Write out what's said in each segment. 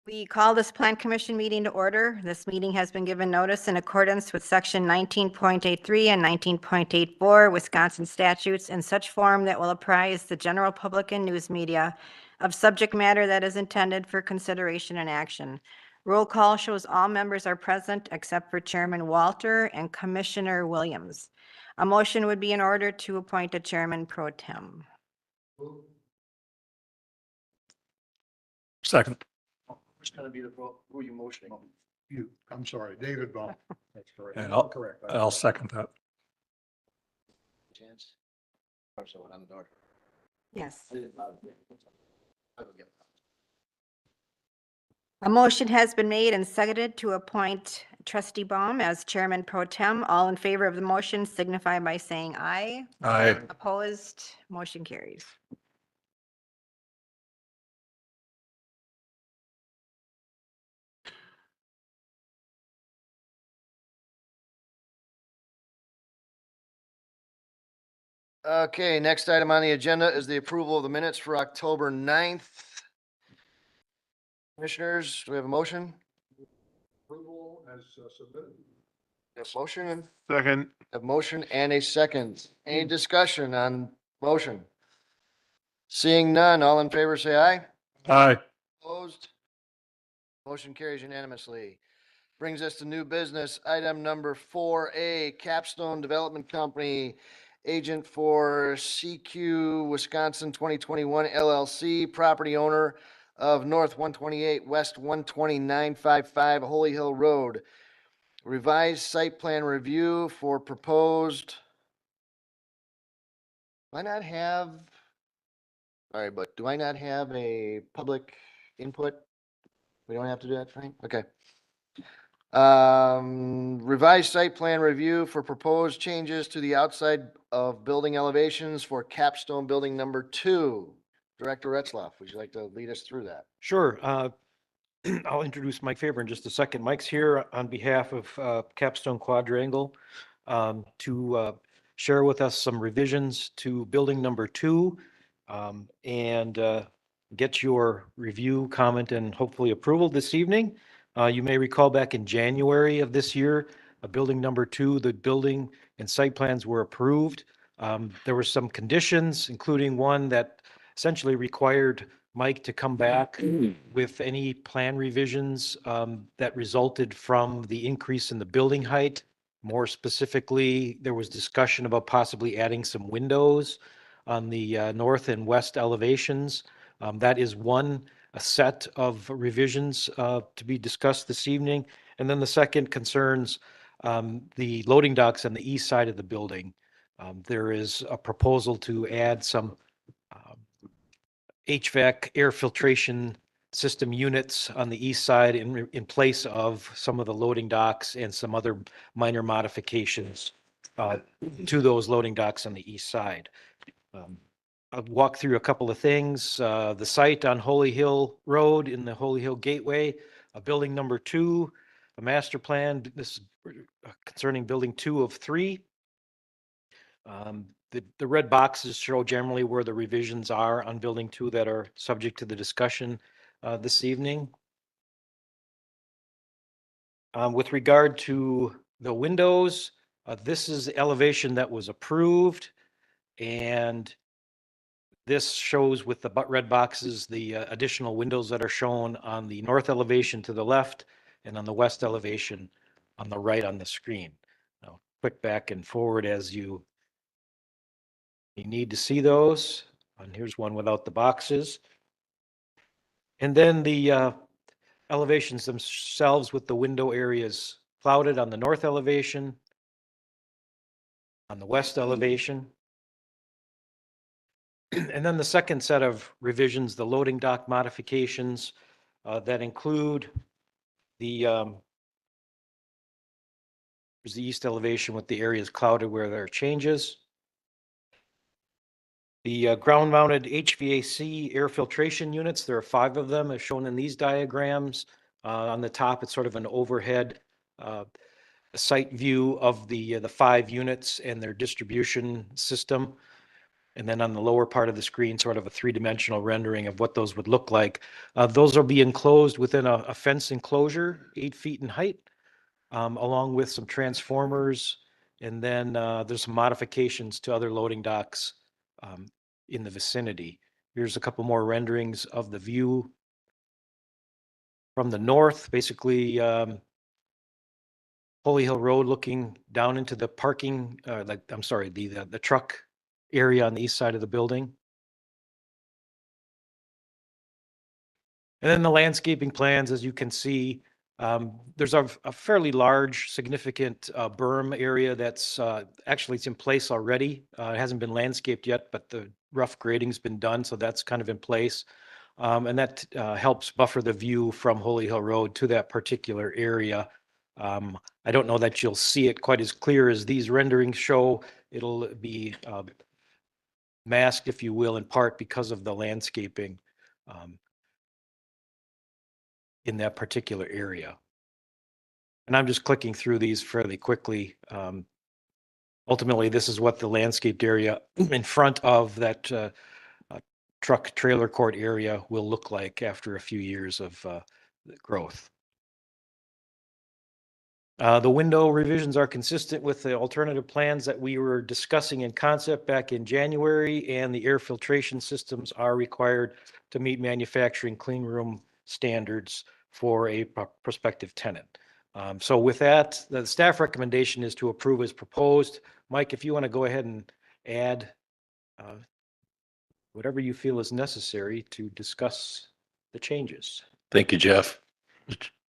We call this Plan Commission meeting to order. This meeting has been given notice in accordance with Section 19.83 and 19.84 Wisconsin statutes in such form that will apprise the general public and news media of subject matter that is intended for consideration and action. Roll call shows all members are present except for Chairman Walter and Commissioner Williams. A motion would be in order to appoint a chairman pro tem. Second. Who's gonna be the, who are you motioning? I'm sorry, David Baum. That's correct. And I'm correct. I'll second that. Chance? Or so on the door. Yes. I didn't bother. I will get- A motion has been made and seconded to appoint trustee Baum as chairman pro tem. All in favor of the motion signify by saying aye. Aye. Opposed, motion carries. Okay, next item on the agenda is the approval of the minutes for October 9th. Commissioners, do we have a motion? Approval as submitted. A motion, Second. a motion and a second. Any discussion on motion? Seeing none, all in favor say aye. Aye. Opposed? Motion carries unanimously. Brings us to new business. Item number 4A, Capstone Development Company, agent for CQ Wisconsin 2021 LLC, property owner of North 128 West 12955 Holy Hill Road. Revised site plan review for proposed. Do I not have? Sorry, but do I not have a public input? We don't have to do that, Frank? Okay. Revised site plan review for proposed changes to the outside of building elevations for Capstone Building Number 2. Director Retzloff, would you like to lead us through that? Sure. I'll introduce Mike Faber in just a second. Mike's here on behalf of Capstone Quadrangle to share with us some revisions to building number 2 and get your review, comment, and hopefully approval this evening. You may recall back in January of this year, building number 2, the building and site plans were approved. There were some conditions, including one that essentially required Mike to come back with any plan revisions that resulted from the increase in the building height. More specifically, there was discussion about possibly adding some windows on the north and west elevations. That is one set of revisions to be discussed this evening. And then the second concerns the loading docks on the east side of the building. There is a proposal to add some HVAC air filtration system units on the east side in place of some of the loading docks and some other minor modifications to those loading docks on the east side. I'll walk through a couple of things. The site on Holy Hill Road in the Holy Hill Gateway, building number 2, a master plan. This is concerning building 2 of 3. The red boxes show generally where the revisions are on building 2 that are subject to the discussion this evening. With regard to the windows, this is the elevation that was approved, and this shows with the red boxes the additional windows that are shown on the north elevation to the left and on the west elevation on the right on the screen. Now, click back and forward as you need to see those. And here's one without the boxes. And then the elevations themselves with the window areas clouded on the north elevation, on the west elevation. And then the second set of revisions, the loading dock modifications that include the east elevation with the areas clouded where there are changes. The ground-mounted HVAC air filtration units, there are 5 of them as shown in these diagrams. On the top, it's sort of an overhead site view of the 5 units and their distribution system. And then on the lower part of the screen, sort of a three-dimensional rendering of what those would look like. Those will be enclosed within a fence enclosure, 8 feet in height, along with some transformers. And then there's some modifications to other loading docks in the vicinity. Here's a couple more renderings of the view from the north, basically Holy Hill Road looking down into the parking, the truck area on the east side of the building. And then the landscaping plans, as you can see, there's a fairly large, significant berm area that's actually it's in place already. It hasn't been landscaped yet, but the rough grading's been done, so that's kind of in place. And that helps buffer the view from Holy Hill Road to that particular area. I don't know that you'll see it quite as clear as these renderings show. It'll be masked, if you will, in part because of the landscaping in that particular area. And I'm just clicking through these fairly quickly. Ultimately, this is what the landscaped area in front of that truck trailer court area will look like after a few years of growth. The window revisions are consistent with the alternative plans that we were discussing in concept back in January, and the air filtration systems are required to meet manufacturing clean room standards for a prospective tenant. So with that, the staff recommendation is to approve as proposed. Mike, if you want to go ahead and add whatever you feel is necessary to discuss the changes. Thank you, Jeff.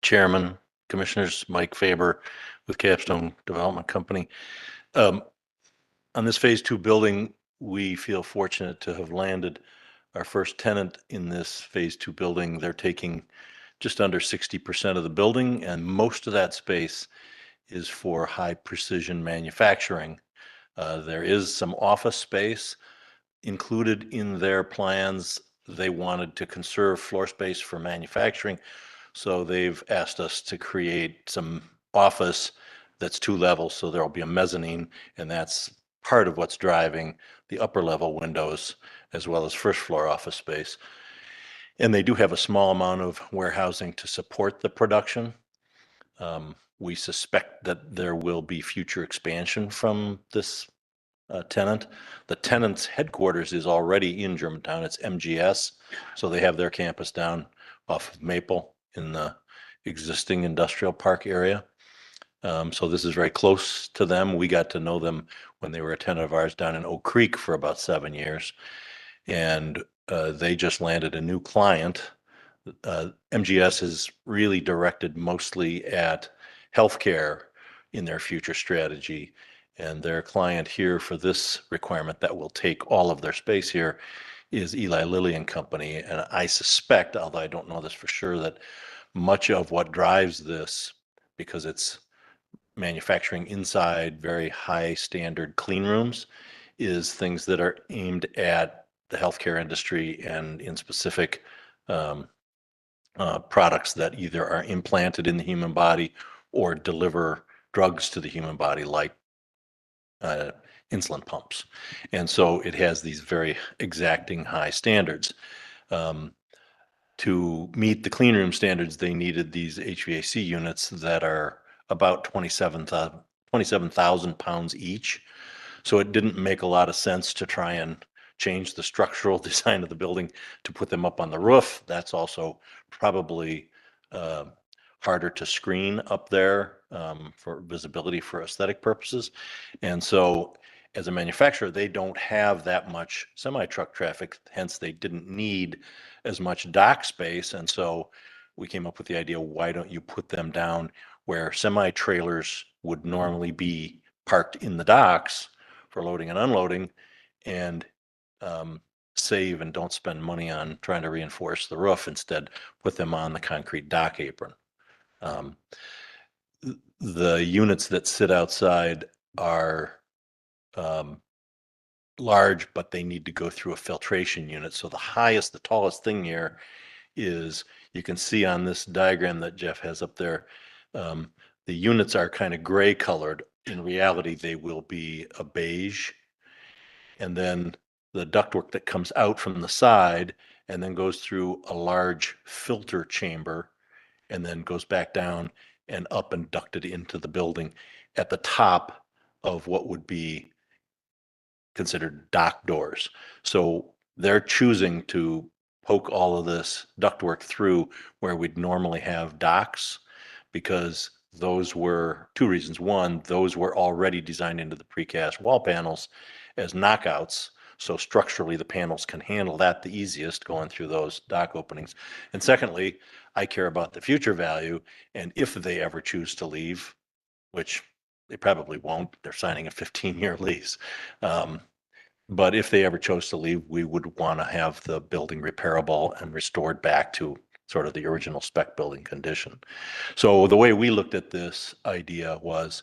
Chairman, Commissioners, Mike Faber with Capstone Development Company. On this phase 2 building, we feel fortunate to have landed our first tenant in this phase 2 building. They're taking just under 60% of the building, and most of that space is for high precision manufacturing. There is some office space included in their plans. They wanted to conserve floor space for manufacturing, so they've asked us to create some office that's 2 levels, so there'll be a mezzanine, and that's part of what's driving the upper level windows as well as first floor office space. And they do have a small amount of warehousing to support the production. We suspect that there will be future expansion from this tenant. The tenant's headquarters is already in Germantown. It's MGS. So they have their campus down off of Maple in the existing industrial park area. So this is very close to them. We got to know them when they were a tenant of ours down in Oak Creek for about 7 years. And they just landed a new client. MGS is really directed mostly at healthcare in their future strategy. And their client here for this requirement that will take all of their space here is Eli Lilly and Company. And I suspect, although I don't know this for sure, that much of what drives this, because it's manufacturing inside very high standard clean rooms, is things that are aimed at the healthcare industry and in specific products that either are implanted in the human body or deliver drugs to the human body, like insulin pumps. And so it has these very exacting high standards. To meet the clean room standards, they needed these HVAC units that are about 27,000 pounds each. So it didn't make a lot of sense to try and change the structural design of the building to put them up on the roof. That's also probably harder to screen up there for visibility for aesthetic purposes. And so as a manufacturer, they don't have that much semi-truck traffic, hence they didn't need as much dock space. And so we came up with the idea, why don't you put them down where semi-trailers would normally be parked in the docks for loading and unloading, and save and don't spend money on trying to reinforce the roof. Instead, put them on the concrete dock apron. The units that sit outside are large, but they need to go through a filtration unit. So the tallest thing here is, you can see on this diagram that Jeff has up there, the units are kind of gray colored. In reality, they will be a beige. And then the ductwork that comes out from the side and then goes through a large filter chamber and then goes back down and up and ducted into the building at the top of what would be considered dock doors. So they're choosing to poke all of this ductwork through where we'd normally have docks, because those were two reasons. One, those were already designed into the precast wall panels as knockouts. So structurally, the panels can handle that the easiest going through those dock openings. And secondly, I care about the future value. And if they ever choose to leave, which they probably won't, they're signing a 15-year lease. But if they ever chose to leave, we would want to have the building repairable and restored back to sort of the original spec building condition. So the way we looked at this idea was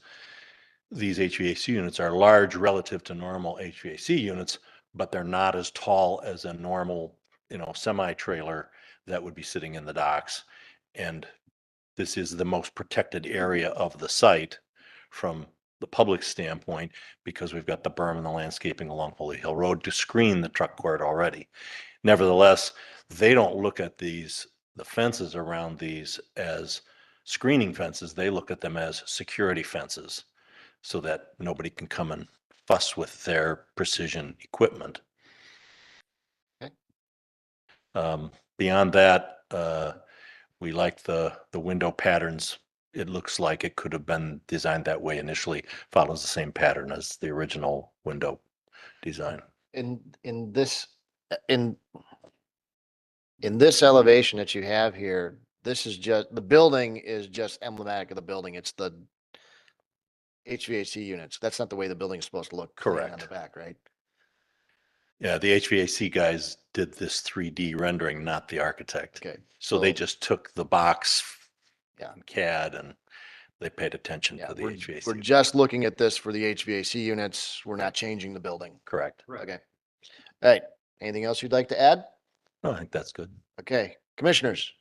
these HVAC units are large relative to normal HVAC units, but they're not as tall as a normal, semi-trailer that would be sitting in the docks. And this is the most protected area of the site from the public standpoint, because we've got the berm and the landscaping along Holy Hill Road to screen the truck court already. Nevertheless, they don't look at the fences around these as screening fences. They look at them as security fences so that nobody can come and fuss with their precision equipment. Okay. Beyond that, we like the window patterns. It looks like it could have been designed that way initially, follows the same pattern as the original window design. In this elevation that you have here, this is just, the building is just emblematic of the building. It's the HVAC units. That's not the way the building is supposed to look. clean On Correct. the back, right? Yeah, the HVAC guys did this 3D rendering, not the architect. Okay. So they just took the box Yeah. and CAD and they paid attention Yeah, to the we're HVAC. just looking at this for the HVAC units. We're not changing the building. Correct. Okay. All right. Anything else you'd like to add? No, I think that's good. Okay, commissioners.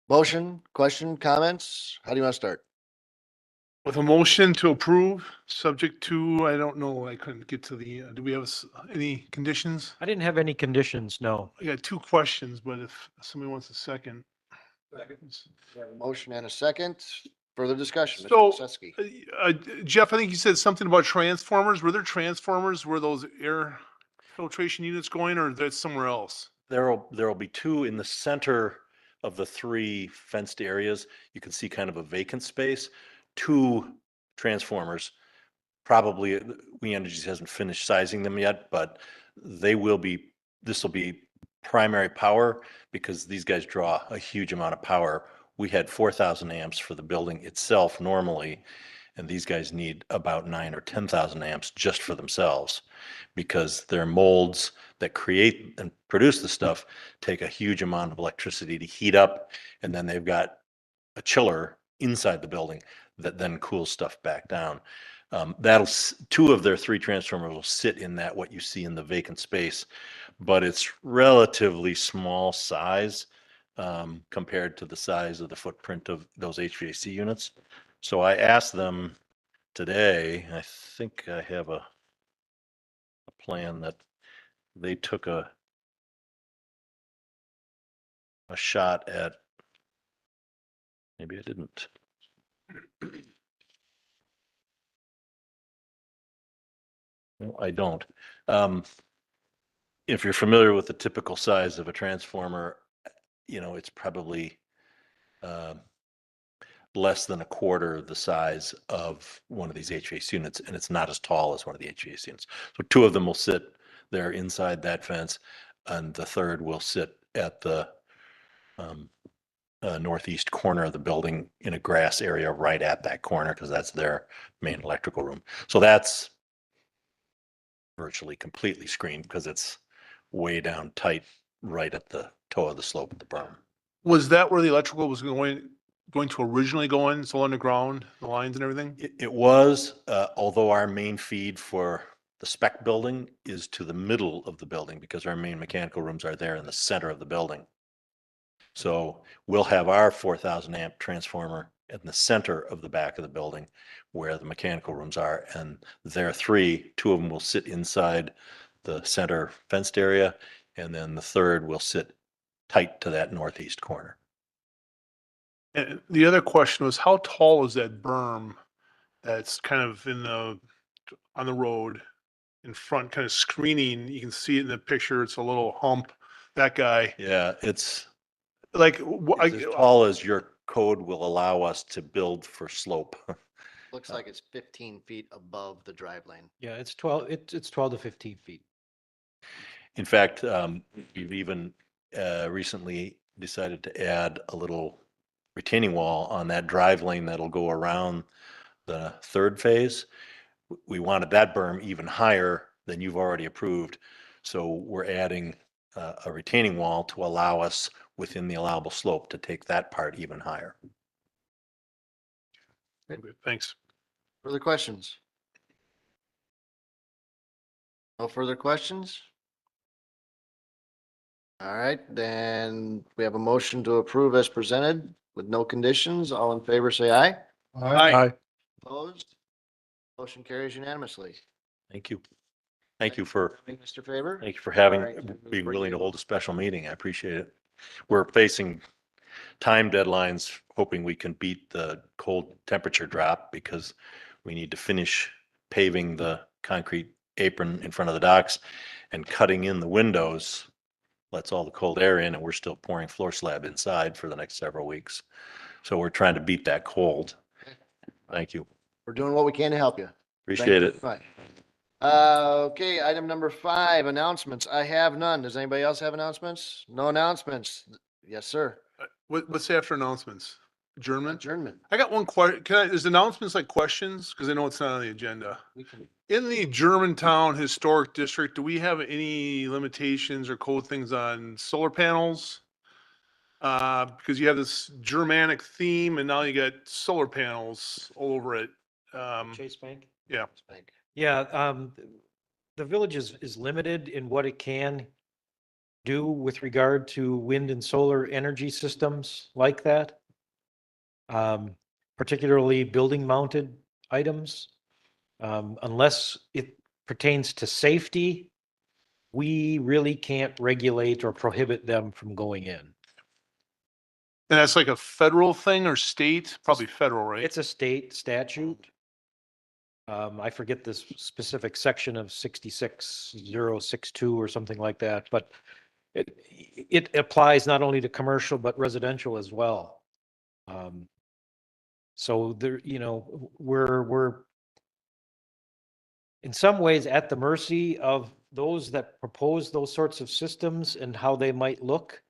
Motion, question, comments? How do you want to start? With a motion to approve, subject to, I don't know, I couldn't get to the, do we have any conditions? I didn't have any conditions, no. I got two questions, but if somebody wants a second. We have a motion and a second. Further discussion. So, Mr. Setsky. Jeff, I think you said something about transformers. Were there transformers? Were those air filtration units going, or that's somewhere else? There'll be two in the center of the three fenced areas. You can see kind of a vacant space, two transformers. Probably We Energies hasn't finished sizing them yet, but this will be primary power because these guys draw a huge amount of power. We had 4,000 amps for the building itself normally, and these guys need about 9 or 10,000 amps just for themselves, because their molds that create and produce the stuff take a huge amount of electricity to heat up, and then they've got a chiller inside the building that then cools stuff back down. Two of their three transformers will sit in that, what you see in the vacant space, but it's relatively small size compared to the size of the footprint of those HVAC units. So I asked them today, I think I have a plan that they took a shot at. Maybe I didn't. No, I don't. If you're familiar with the typical size of a transformer, it's probably less than a quarter the size of one of these HVAC units, and it's not as tall as one of the HVAC units. So two of them will sit there inside that fence, and the third will sit at the northeast corner of the building in a grass area right at that corner, because that's their main electrical room. So that's virtually completely screened because it's way down tight right at the toe of the slope of the berm. Was that where the electrical was going to originally go in? So underground, the lines and everything? It was, although our main feed for the spec building is to the middle of the building, because our main mechanical rooms are there in the center of the building. So we'll have our 4,000 amp transformer in the center of the back of the building where the mechanical rooms are, and there are two of them will sit inside the center fenced area, and then the third will sit tight to that northeast corner. And the other question was, how tall is that berm that's kind of on the road in front, kind of screening? You can see it in the picture. It's a little hump. That guy, Yeah, it's like, as tall as your code will allow us to build for slope. Looks like it's 15 feet above the drive lane. Yeah, it's 12, it's 12 to 15 feet. In fact, we've even recently decided to add a little retaining wall on that drive lane that'll go around the third phase. We wanted that berm even higher than you've already approved. So we're adding a retaining wall to allow us within the allowable slope to take that part even higher. Okay, thanks. Further questions? No further questions? All right, then we have a motion to approve as presented with no conditions. All in favor, say aye. Aye. Opposed? Motion carries unanimously. Thank you. Thank you for Mr. Faber? Thank you for All right, being for willing to you. hold a special meeting. I appreciate it. We're facing time deadlines, hoping we can beat the cold temperature drop because we need to finish paving the concrete apron in front of the docks and cutting in the windows. Lets all the cold air in, and we're still pouring floor slab inside for the next several weeks. So we're trying to beat that cold. Thank you. We're doing what we can to help you. Appreciate Thank it. you very much. Okay, item number 5, announcements. I have none. Does anybody else have announcements? No announcements. Yes, sir. What's after announcements? Adjournment? Adjournment. I got one question. Is announcements like questions? Because I know it's not on the agenda. We can, In the Germantown Historic District, do we have any limitations or code things on solar panels? Because you have this Germanic theme and now you got solar panels all over it. Chase Bank? Yeah. thank- Yeah, the village is limited in what it can do with regard to wind and solar energy systems like that. Particularly building mounted items. Unless it pertains to safety, we really can't regulate or prohibit them from going in. And that's like a federal thing or state? Probably federal, right? It's a state statute. I forget the specific section of 66062 or something like that, but it applies not only to commercial, but residential as well. So there, we're in some ways at the mercy of those that propose those sorts of systems and how they might look.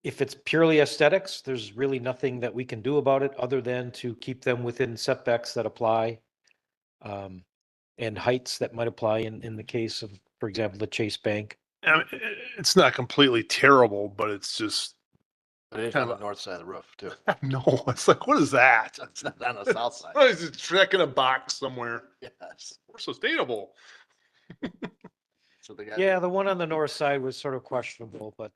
If it's purely aesthetics, there's really nothing that we can do about it other than to keep them within setbacks that apply. And heights that might apply in the case of, for example, the Chase Bank. I mean, it's not completely terrible, but it's just, But it's on the north side of the roof too. no, it's like, what is that? It's not on the south side. What is it, check in a box somewhere? Yes. We're sustainable. So they got. Yeah, the one on the north side was sort of questionable, but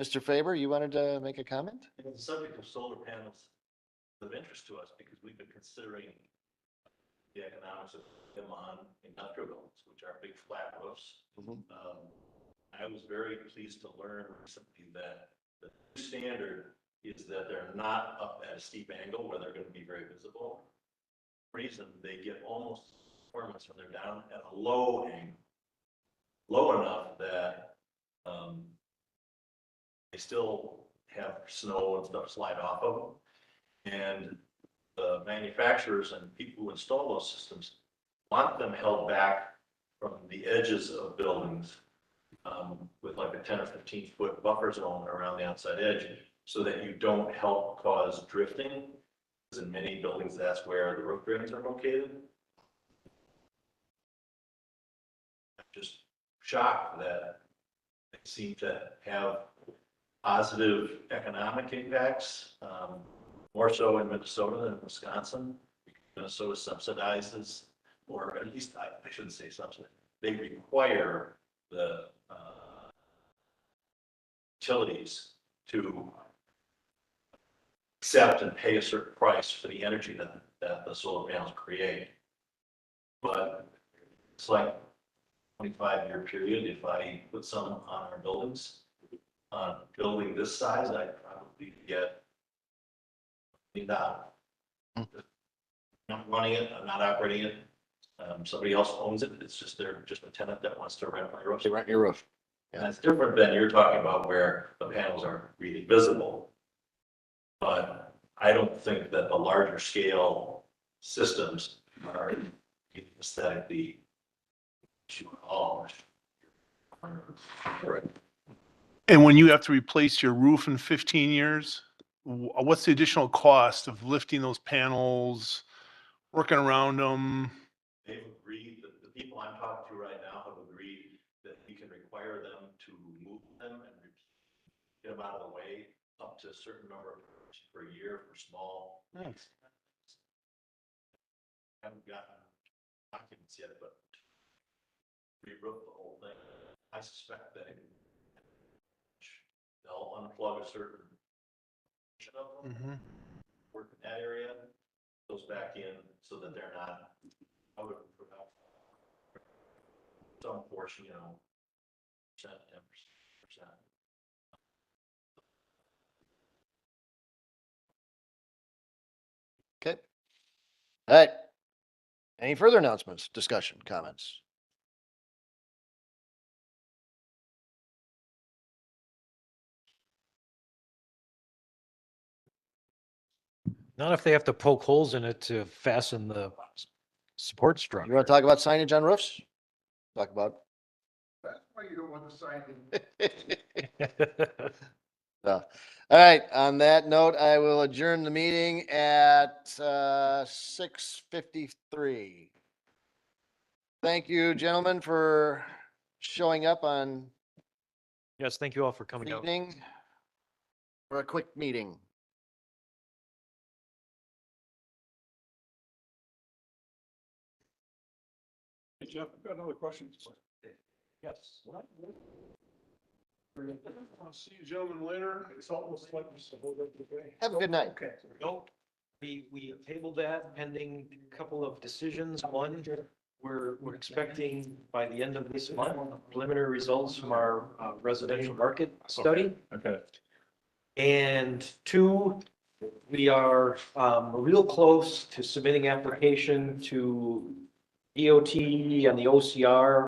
Mr. Faber, you wanted to make a comment? The subject of solar panels is of interest to us because we've been considering the economics of them on industrial buildings, which are big flat roofs. I was very pleased to learn recently that the new standard is that they're not up at a steep angle where they're going to be very visible. Reason they get almost performance when they're down at a low angle, low enough that they still have snow and stuff slide off of them. And the manufacturers and people who install those systems want them held back from the edges of buildings with like a 10 or 15 foot buffer zone around the outside edge so that you don't help cause drifting. Because in many buildings, that's where the roof drains are located. I'm just shocked that they seem to have positive economic impacts, more so in Minnesota than Wisconsin. Minnesota subsidizes, or at least I shouldn't say subsidize, they require the utilities to accept and pay a certain price for the energy that that the solar panels create. But it's like 25-year period. If I put some on our buildings, on building this size, I'd probably get $1 million. I'm not running it, I'm not operating it. Somebody else owns it. It's just, they're just a tenant that wants to rent my roof. They rent your roof. And that's different than you're talking about where the panels are really visible. But I don't think that the larger scale systems are aesthetically to all. And when you have to replace your roof in 15 years, what's the additional cost of lifting those panels, working around them? They've agreed, the people I'm talking to right now have agreed that we can require them to move them and get them out of the way up to a certain number of hours per year for small. Nice. Haven't gotten documents yet, but re-roof the whole thing. I suspect that they'll unplug a certain portion of them, work in that area, goes back in so that they're not out of some portion, 10%. Okay. All right. Any further announcements, discussion, comments? Not if they have to poke holes in it to fasten the support You structure. want to talk about signage on roofs? Talk about. That's why you don't want to sign in. All right, on that note, I will adjourn the meeting at 6:53. Thank you, gentlemen, for showing up on Yes, thank you all for coming out. evening for a quick meeting. Hey, Jeff, I've got another question. Yes. I'll see you gentlemen later. It's almost like we're supposed to be. Have a good night. Okay. Nope. We tabled that pending a couple of decisions. One, we're expecting by the end of this month preliminary results from our residential market study. Okay. And two, we are real close to submitting application to DOT and the OCR